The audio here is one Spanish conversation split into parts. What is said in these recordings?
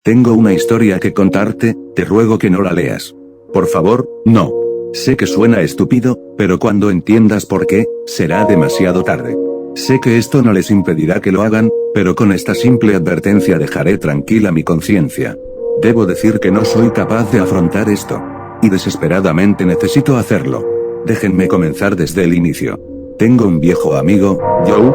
Tengo una historia que contarte, te ruego que no la leas. Por favor, no. Sé que suena estúpido, pero cuando entiendas por qué, será demasiado tarde. Sé que esto no les impedirá que lo hagan, pero con esta simple advertencia dejaré tranquila mi conciencia. Debo decir que no soy capaz de afrontar esto. Y desesperadamente necesito hacerlo. Déjenme comenzar desde el inicio. Tengo un viejo amigo, Joe,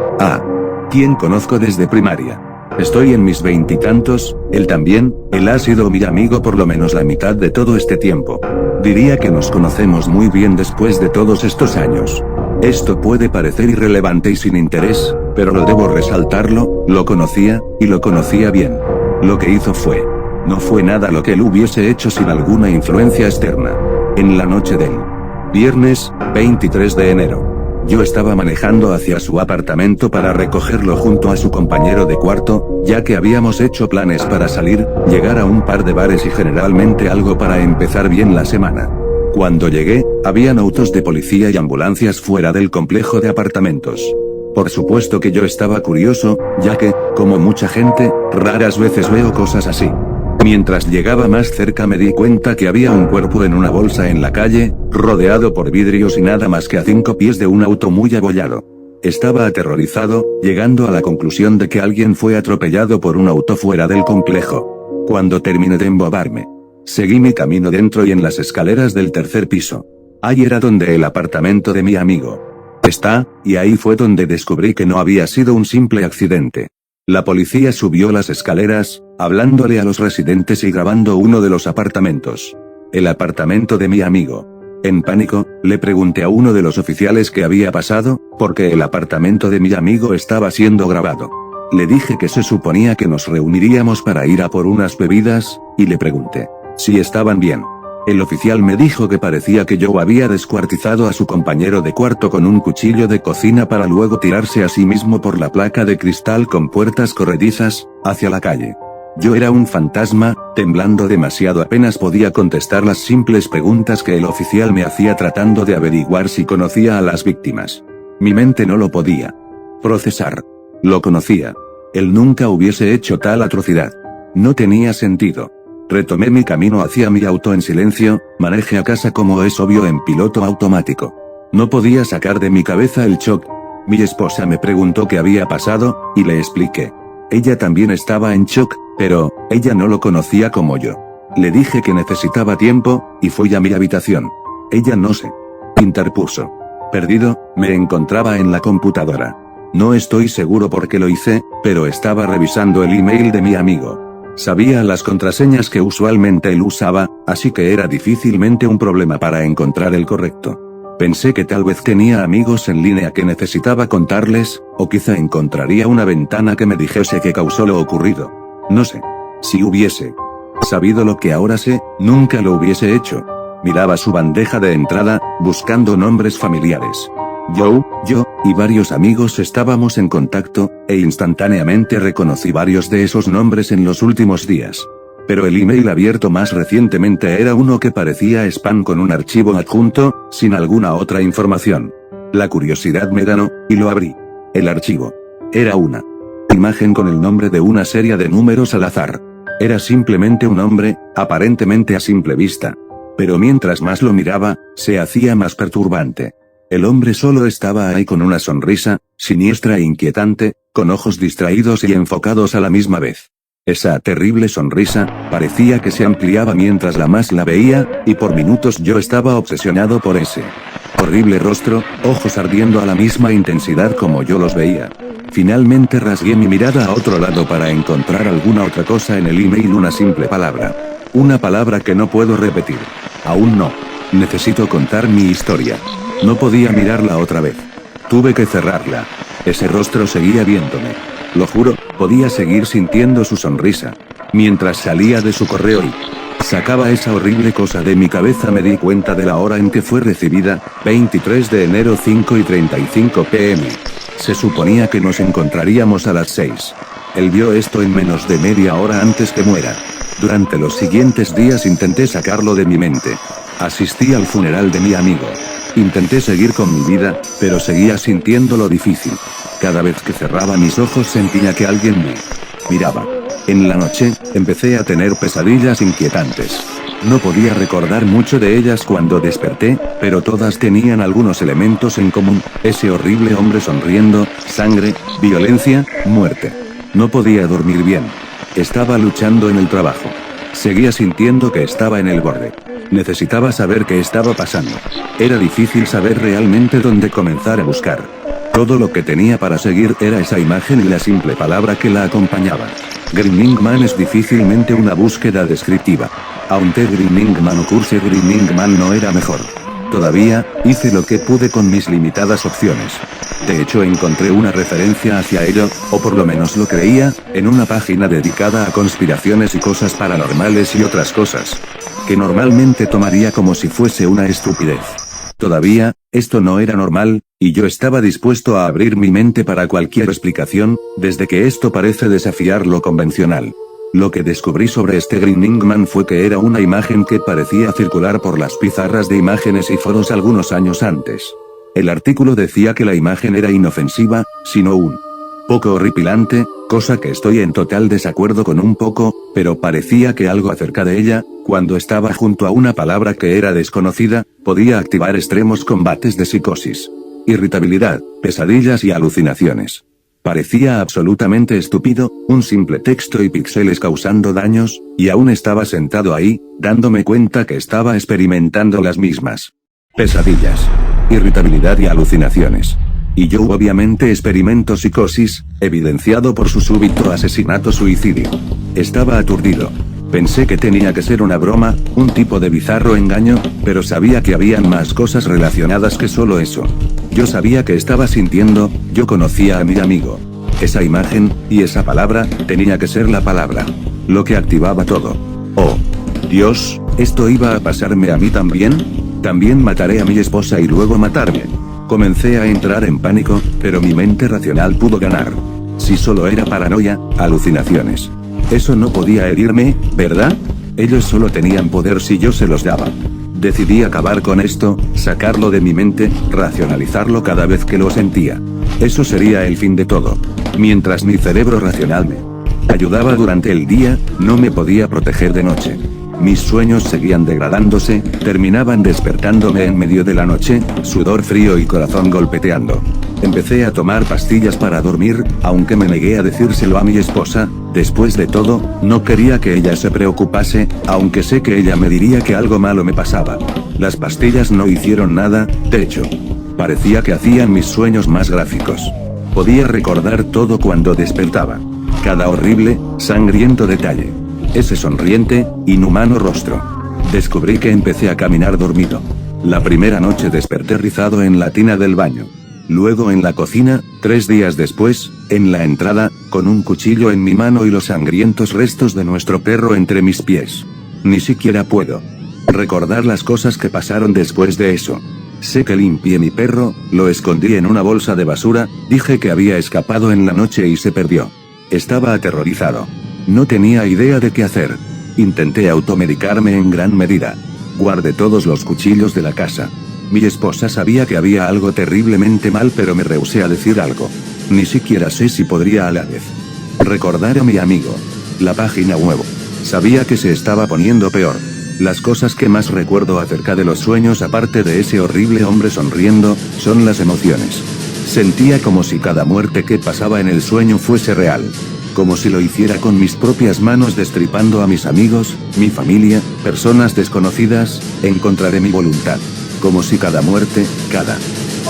quien conozco desde primaria. Estoy en mis veintitantos, él también, él ha sido mi amigo por lo menos la mitad de todo este tiempo. Diría que nos conocemos muy bien después de todos estos años. Esto puede parecer irrelevante y sin interés, pero lo debo resaltarlo, lo conocía, y lo conocía bien. Lo que hizo no fue nada lo que él hubiese hecho sin alguna influencia externa. En la noche del viernes, 23 de enero. Yo estaba manejando hacia su apartamento para recogerlo junto a su compañero de cuarto, ya que habíamos hecho planes para salir, llegar a un par de bares y generalmente algo para empezar bien la semana. Cuando llegué, habían autos de policía y ambulancias fuera del complejo de apartamentos. Por supuesto que yo estaba curioso, ya que, como mucha gente, raras veces veo cosas así. Mientras llegaba más cerca me di cuenta que había un cuerpo en una bolsa en la calle, rodeado por vidrios y nada más que a 5 pies de un auto muy abollado. Estaba aterrorizado, llegando a la conclusión de que alguien fue atropellado por un auto fuera del complejo. Cuando terminé de embobarme, seguí mi camino dentro y en las escaleras del tercer piso. Ahí era donde el apartamento de mi amigo está, y ahí fue donde descubrí que no había sido un simple accidente. La policía subió las escaleras, hablándole a los residentes y grabando uno de los apartamentos. El apartamento de mi amigo. En pánico, le pregunté a uno de los oficiales qué había pasado, porque el apartamento de mi amigo estaba siendo grabado. Le dije que se suponía que nos reuniríamos para ir a por unas bebidas, y le pregunté si estaban bien. El oficial me dijo que parecía que Joe había descuartizado a su compañero de cuarto con un cuchillo de cocina para luego tirarse a sí mismo por la placa de cristal con puertas corredizas, hacia la calle. Yo era un fantasma, temblando demasiado apenas podía contestar las simples preguntas que el oficial me hacía tratando de averiguar si conocía a las víctimas. Mi mente no lo podía procesar. Lo conocía. Él nunca hubiese hecho tal atrocidad. No tenía sentido. Retomé mi camino hacia mi auto en silencio, manejé a casa como es obvio en piloto automático. No podía sacar de mi cabeza el shock. Mi esposa me preguntó qué había pasado, y le expliqué. Ella también estaba en shock, pero, ella no lo conocía como yo. Le dije que necesitaba tiempo, y fui a mi habitación. Ella no se interpuso. Perdido, me encontraba en la computadora. No estoy seguro por qué lo hice, pero estaba revisando el email de mi amigo. Sabía las contraseñas que usualmente él usaba, así que era difícilmente un problema para encontrar el correcto. Pensé que tal vez tenía amigos en línea que necesitaba contarles, o quizá encontraría una ventana que me dijese qué causó lo ocurrido. No sé. Si hubiese sabido lo que ahora sé, nunca lo hubiese hecho. Miraba su bandeja de entrada, buscando nombres familiares. Joe, yo, y varios amigos estábamos en contacto, e instantáneamente reconocí varios de esos nombres en los últimos días. Pero el email abierto más recientemente era uno que parecía spam con un archivo adjunto, sin alguna otra información. La curiosidad me ganó, y lo abrí. El archivo era una imagen con el nombre de una serie de números al azar. Era simplemente un nombre, aparentemente a simple vista. Pero mientras más lo miraba, se hacía más perturbante. El hombre solo estaba ahí con una sonrisa, siniestra e inquietante, con ojos distraídos y enfocados a la misma vez. Esa terrible sonrisa, parecía que se ampliaba mientras la veía, y por minutos yo estaba obsesionado por ese horrible rostro, ojos ardiendo a la misma intensidad como yo los veía. Finalmente rasgué mi mirada a otro lado para encontrar alguna otra cosa en el email, una simple palabra. Una palabra que no puedo repetir. Aún no. Necesito contar mi historia. No podía mirarla otra vez. Tuve que cerrarla. Ese rostro seguía viéndome. Lo juro, podía seguir sintiendo su sonrisa. Mientras salía de su correo y sacaba esa horrible cosa de mi cabeza, me di cuenta de la hora en que fue recibida, 23 de enero 5:35 p.m. Se suponía que nos encontraríamos a las 6. Él vio esto en menos de media hora antes que muera. Durante los siguientes días intenté sacarlo de mi mente. Asistí al funeral de mi amigo. Intenté seguir con mi vida, pero seguía sintiéndolo difícil. Cada vez que cerraba mis ojos sentía que alguien me miraba. En la noche, empecé a tener pesadillas inquietantes. No podía recordar mucho de ellas cuando desperté, pero todas tenían algunos elementos en común: ese horrible hombre sonriendo, sangre, violencia, muerte. No podía dormir bien. Estaba luchando en el trabajo. Seguía sintiendo que estaba en el borde. Necesitaba saber qué estaba pasando. Era difícil saber realmente dónde comenzar a buscar. Todo lo que tenía para seguir era esa imagen y la simple palabra que la acompañaba. Grinning Man es difícilmente una búsqueda descriptiva. Aunque Grinning Man o Curse Grinning Man no era mejor. Todavía, hice lo que pude con mis limitadas opciones. De hecho, encontré una referencia hacia ello, o por lo menos lo creía, en una página dedicada a conspiraciones y cosas paranormales y otras cosas. Que normalmente tomaría como si fuese una estupidez. Todavía, esto no era normal, y yo estaba dispuesto a abrir mi mente para cualquier explicación, desde que esto parece desafiar lo convencional. Lo que descubrí sobre este Grinning Man fue que era una imagen que parecía circular por las pizarras de imágenes y foros algunos años antes. El artículo decía que la imagen era inofensiva, sino un poco horripilante, cosa que estoy en total desacuerdo con un poco, pero parecía que algo acerca de ella, cuando estaba junto a una palabra que era desconocida, podía activar extremos combates de psicosis, irritabilidad, pesadillas y alucinaciones. Parecía absolutamente estúpido, un simple texto y píxeles causando daños, y aún estaba sentado ahí, dándome cuenta que estaba experimentando las mismas pesadillas, irritabilidad y alucinaciones. Y yo obviamente experimento psicosis, evidenciado por su súbito asesinato-suicidio. Estaba aturdido. Pensé que tenía que ser una broma, un tipo de bizarro engaño, pero sabía que habían más cosas relacionadas que solo eso. Yo sabía que estaba sintiendo, yo conocía a mi amigo. Esa imagen, y esa palabra, tenía que ser la palabra. Lo que activaba todo. Oh, Dios, ¿esto iba a pasarme a mí también? También mataré a mi esposa y luego matarme. Comencé a entrar en pánico, pero mi mente racional pudo ganar. Si solo era paranoia, alucinaciones. Eso no podía herirme, ¿verdad? Ellos solo tenían poder si yo se los daba. Decidí acabar con esto, sacarlo de mi mente, racionalizarlo cada vez que lo sentía. Eso sería el fin de todo. Mientras mi cerebro racional me ayudaba durante el día, no me podía proteger de noche. Mis sueños seguían degradándose, terminaban despertándome en medio de la noche, sudor frío y corazón golpeteando. Empecé a tomar pastillas para dormir, aunque me negué a decírselo a mi esposa. Después de todo, no quería que ella se preocupase, aunque sé que ella me diría que algo malo me pasaba. Las pastillas no hicieron nada, de hecho. Parecía que hacían mis sueños más gráficos. Podía recordar todo cuando despertaba. Cada horrible, sangriento detalle. Ese sonriente, inhumano rostro. Descubrí que empecé a caminar dormido. La primera noche desperté rizado en la tina del baño. Luego en la cocina, 3 días después, en la entrada, con un cuchillo en mi mano y los sangrientos restos de nuestro perro entre mis pies. Ni siquiera puedo recordar las cosas que pasaron después de eso. Sé que limpié mi perro, lo escondí en una bolsa de basura, dije que había escapado en la noche y se perdió. Estaba aterrorizado. No tenía idea de qué hacer. Intenté automedicarme en gran medida. Guardé todos los cuchillos de la casa. Mi esposa sabía que había algo terriblemente mal, pero me rehusé a decir algo. Ni siquiera sé si podría a la vez recordar a mi amigo. La página web. Sabía que se estaba poniendo peor. Las cosas que más recuerdo acerca de los sueños, aparte de ese horrible hombre sonriendo, son las emociones. Sentía como si cada muerte que pasaba en el sueño fuese real. Como si lo hiciera con mis propias manos, destripando a mis amigos, mi familia, personas desconocidas, en contra de mi voluntad. Como si cada muerte, cada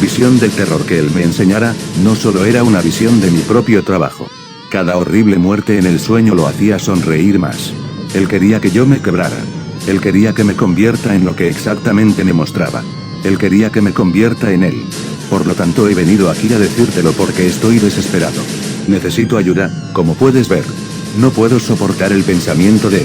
visión del terror que él me enseñara, no solo era una visión de mi propio trabajo. Cada horrible muerte en el sueño lo hacía sonreír más. Él quería que yo me quebrara. Él quería que me convierta en lo que exactamente me mostraba. Él quería que me convierta en él. Por lo tanto he venido aquí a decírtelo porque estoy desesperado. Necesito ayuda, como puedes ver. No puedo soportar el pensamiento de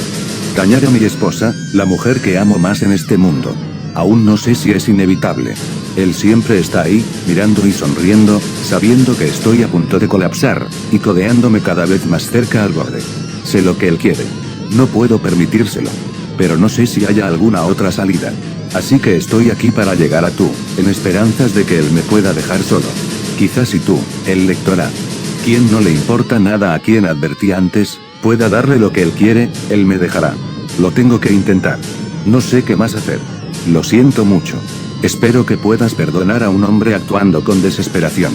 dañar a mi esposa, la mujer que amo más en este mundo. Aún no sé si es inevitable. Él siempre está ahí, mirando y sonriendo, sabiendo que estoy a punto de colapsar, y codeándome cada vez más cerca al borde. Sé lo que él quiere. No puedo permitírselo. Pero no sé si haya alguna otra salida. Así que estoy aquí para llegar a tú, en esperanzas de que él me pueda dejar solo. Quizás si tú, el lector A, quien no le importa nada, a quien advertí antes, pueda darle lo que él quiere, él me dejará. Lo tengo que intentar. No sé qué más hacer. Lo siento mucho. Espero que puedas perdonar a un hombre actuando con desesperación.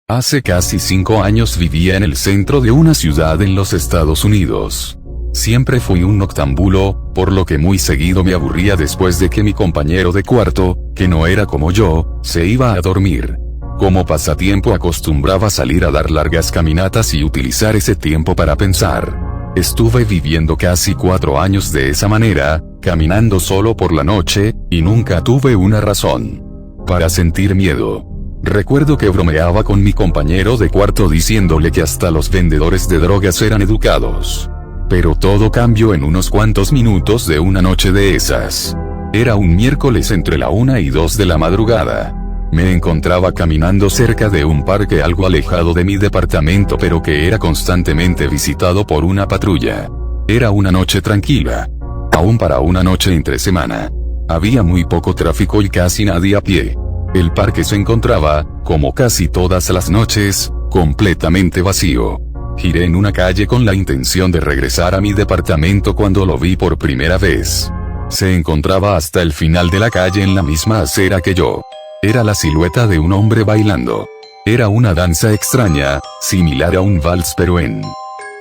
Hace casi 5 años vivía en el centro de una ciudad en los Estados Unidos. Siempre fui un noctámbulo, por lo que muy seguido me aburría después de que mi compañero de cuarto, que no era como yo, se iba a dormir. Como pasatiempo acostumbraba salir a dar largas caminatas y utilizar ese tiempo para pensar. Estuve viviendo casi 4 años de esa manera, caminando solo por la noche, y nunca tuve una razón para sentir miedo. Recuerdo que bromeaba con mi compañero de cuarto diciéndole que hasta los vendedores de drogas eran educados. Pero todo cambió en unos cuantos minutos de una noche de esas. Era un miércoles entre la 1 y 2 de la madrugada. Me encontraba caminando cerca de un parque algo alejado de mi departamento, pero que era constantemente visitado por una patrulla. Era una noche tranquila. Aún para una noche entre semana. Había muy poco tráfico y casi nadie a pie. El parque se encontraba, como casi todas las noches, completamente vacío. Giré en una calle con la intención de regresar a mi departamento cuando lo vi por primera vez. Se encontraba hasta el final de la calle en la misma acera que yo. Era la silueta de un hombre bailando. Era una danza extraña, similar a un vals, pero en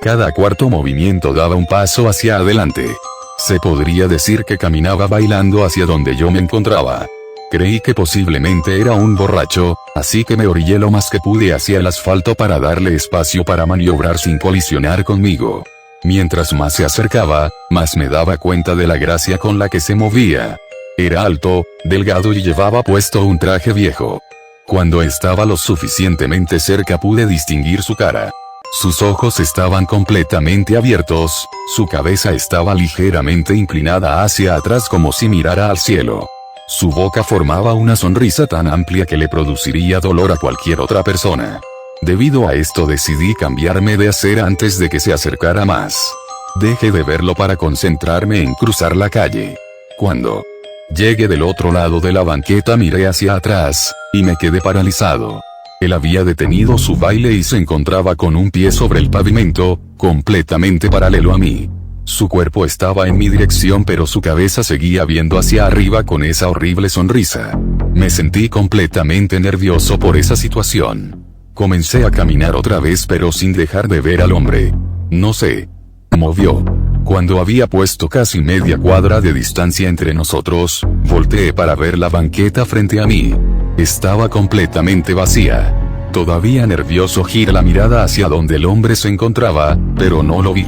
cada cuarto movimiento daba un paso hacia adelante. Se podría decir que caminaba bailando hacia donde yo me encontraba. Creí que posiblemente era un borracho, así que me orillé lo más que pude hacia el asfalto para darle espacio para maniobrar sin colisionar conmigo. Mientras más se acercaba, más me daba cuenta de la gracia con la que se movía. Era alto, delgado y llevaba puesto un traje viejo. Cuando estaba lo suficientemente cerca pude distinguir su cara. Sus ojos estaban completamente abiertos, su cabeza estaba ligeramente inclinada hacia atrás como si mirara al cielo. Su boca formaba una sonrisa tan amplia que le produciría dolor a cualquier otra persona. Debido a esto decidí cambiarme de acera antes de que se acercara más. Dejé de verlo para concentrarme en cruzar la calle. Cuando llegué del otro lado de la banqueta miré hacia atrás, y me quedé paralizado. Él había detenido su baile y se encontraba con un pie sobre el pavimento, completamente paralelo a mí. Su cuerpo estaba en mi dirección, pero su cabeza seguía viendo hacia arriba con esa horrible sonrisa. Me sentí completamente nervioso por esa situación. Comencé a caminar otra vez, pero sin dejar de ver al hombre. No se movió. Cuando había puesto casi media cuadra de distancia entre nosotros, volteé para ver la banqueta frente a mí. Estaba completamente vacía. Todavía nervioso giré la mirada hacia donde el hombre se encontraba, pero no lo vi.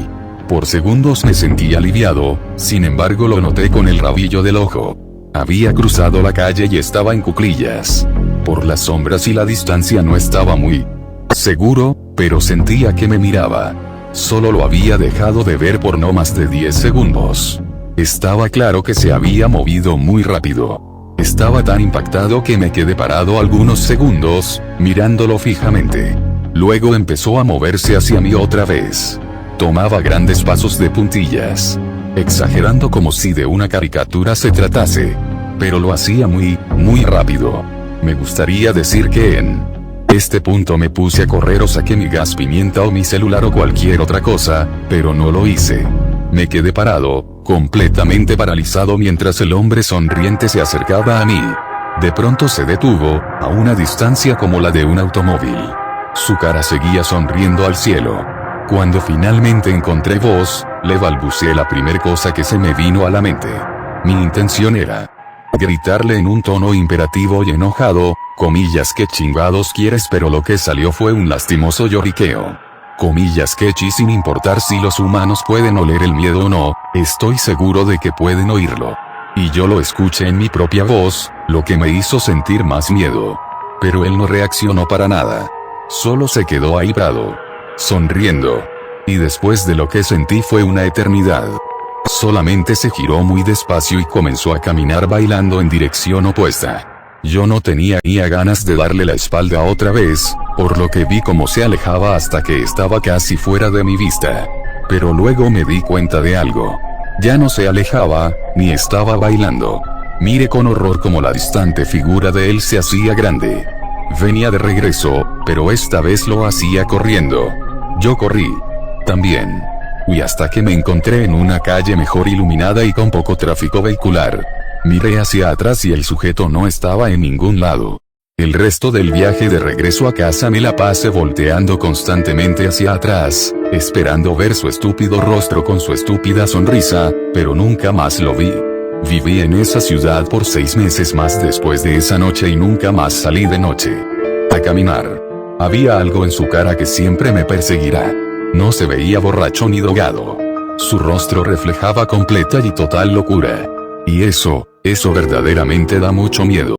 Por segundos me sentí aliviado, sin embargo lo noté con el rabillo del ojo. Había cruzado la calle y estaba en cuclillas. Por las sombras y la distancia no estaba muy seguro, pero sentía que me miraba. Solo lo había dejado de ver por no más de 10 segundos. Estaba claro que se había movido muy rápido. Estaba tan impactado que me quedé parado algunos segundos, mirándolo fijamente. Luego empezó a moverse hacia mí otra vez. Tomaba grandes pasos de puntillas, exagerando como si de una caricatura se tratase. Pero lo hacía muy rápido. Me gustaría decir que en este punto me puse a correr o saqué mi gas pimienta o mi celular o cualquier otra cosa, pero no lo hice. Me quedé parado, completamente paralizado mientras el hombre sonriente se acercaba a mí. De pronto se detuvo, a una distancia como la de un automóvil. Su cara seguía sonriendo al cielo. Cuando finalmente encontré voz, le balbuceé la primer cosa que se me vino a la mente. Mi intención era gritarle en un tono imperativo y enojado, comillas, ¿qué chingados quieres? Pero lo que salió fue un lastimoso lloriqueo. Comillas, quechi, sin importar si los humanos pueden oler el miedo o no, estoy seguro de que pueden oírlo. Y yo lo escuché en mi propia voz, lo que me hizo sentir más miedo. Pero él no reaccionó para nada. Solo se quedó ahí parado, sonriendo. Y después de lo que sentí fue una eternidad. Solamente se giró muy despacio y comenzó a caminar bailando en dirección opuesta. Yo no tenía ni ganas de darle la espalda otra vez, por lo que vi cómo se alejaba hasta que estaba casi fuera de mi vista. Pero luego me di cuenta de algo. Ya no se alejaba, ni estaba bailando. Miré con horror cómo la distante figura de él se hacía grande. Venía de regreso, pero esta vez lo hacía corriendo. Yo corrí. También. Fui hasta que me encontré en una calle mejor iluminada y con poco tráfico vehicular. Miré hacia atrás y el sujeto no estaba en ningún lado. El resto del viaje de regreso a casa me la pasé volteando constantemente hacia atrás, esperando ver su estúpido rostro con su estúpida sonrisa, pero nunca más lo vi. Viví en esa ciudad por 6 meses más después de esa noche y nunca más salí de noche a caminar. Había algo en su cara que siempre me perseguirá. No se veía borracho ni drogado. Su rostro reflejaba completa y total locura. Y eso verdaderamente da mucho miedo.